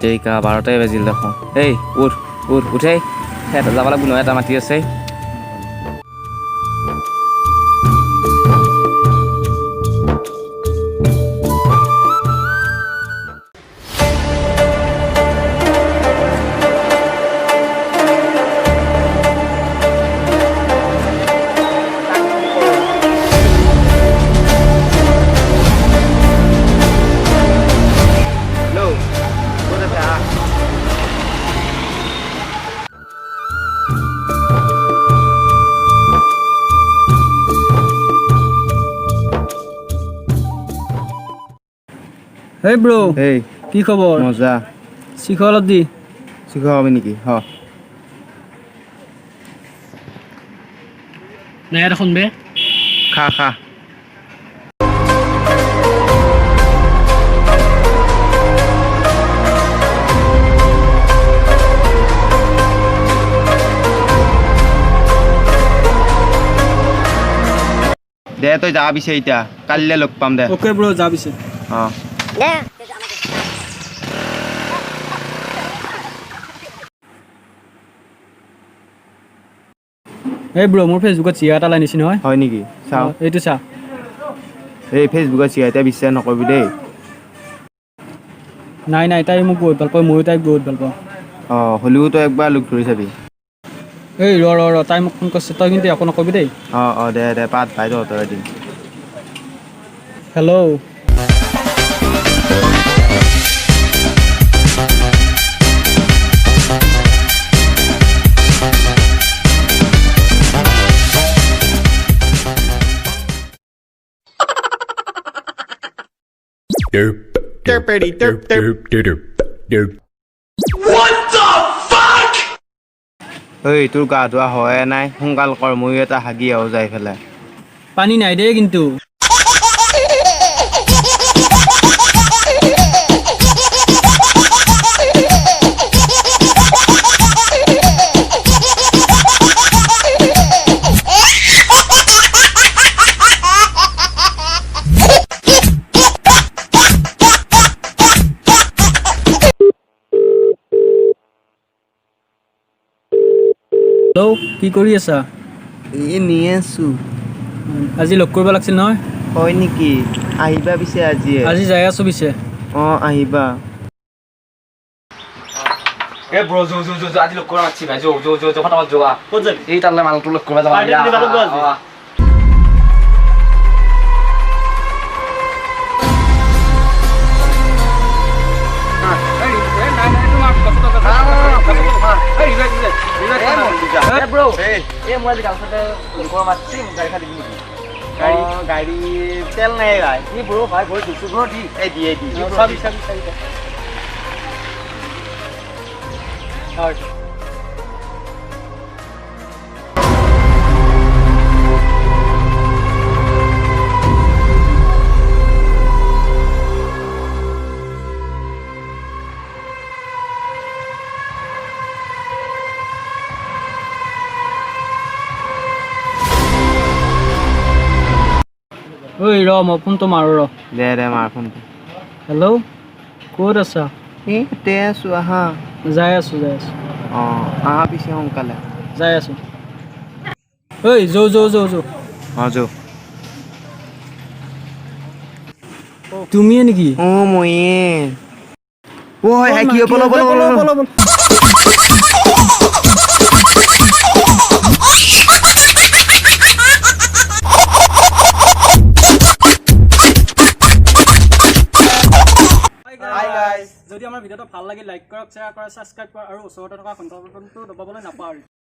তেৰিকা 12টাই বাজিল দেখোন এই উঠ উঠ উঠেই সিহঁত যাব লাগিব নহয় এটা মাতি আছে Hey bro, এই কি খবৰ? মজা শিখৰ অলপ দি। শিখৰ হবে নেকি হ নাই দেখোন বে। খা খা দে তই যা পিছে এতিয়া কালিলে লগ পাম দে ওকে ব্ৰো যা পিছে। অ এই ব্ৰো মোৰ ফেচবুকত চিয়া এটা লাইনিছি নহয়। হয় নেকি চাও এইটো চা। এই ফেচবুকত চিয়াইতে বিশ্বাস নকৰিবি দেই নাই নাই তাই মোক বহুত ভাল পায় ময়ো তাইক বহুত ভাল পাওঁ। অ হলিও তই একবাৰ লগ ধৰি চাবি এই ৰ তাই মোক ফোন কৰিছে তই কিন্তু একো নকবি দেই। অ দে পাত পাই তহঁতৰ এদিন hello' Derp, derpity, derp, derp, derp, derp. ঐ তোৰ গা ধোৱা হয় নাই সোনকাল কৰ ময়ো এটা হাগি আহো যাই পেলাই পানী নাই দেই কিন্তু হেল্ল' কি কৰি আছা? এই নিয়ে আছো আজি লগ কৰিব লাগিছিল নহয়। হয় নেকি আহিবা পিছে আজি যাই আছো পিছে। অ আহিবা এ ব্ৰ জো আজি লগ কৰা মাতছি ভাই জো ফটাফট যোৱা ক'ত যাবি? এই তালে মানুহটো লগ কৰা যাবা গাড়ী তেল নাই ভাই ভাই ভৰি ধুইছো ব্ৰ দি এই দিয়ে চাবি ঐ ৰ মই ফোনটো মাৰো ৰ। দে মাৰ ফোনটো হেল্ল' ক'ত আছা? তে আছো আহা যাই আছো অ আহা পিছে সোনকালে যাই আছো। ঐ যৌ অ যো তুমিয়ে নেকি? অ ময়ে ও হয় কি বল যদি আমাৰ ভিডিঅ'টো ভাল লাগে লাইক কৰক শ্বেয়াৰ কৰক ছাবস্ক্ৰাইব কৰক আৰু ওচৰতে থকা ঘণ্টা বাটনটো দবাবলৈ নাপাহৰিব।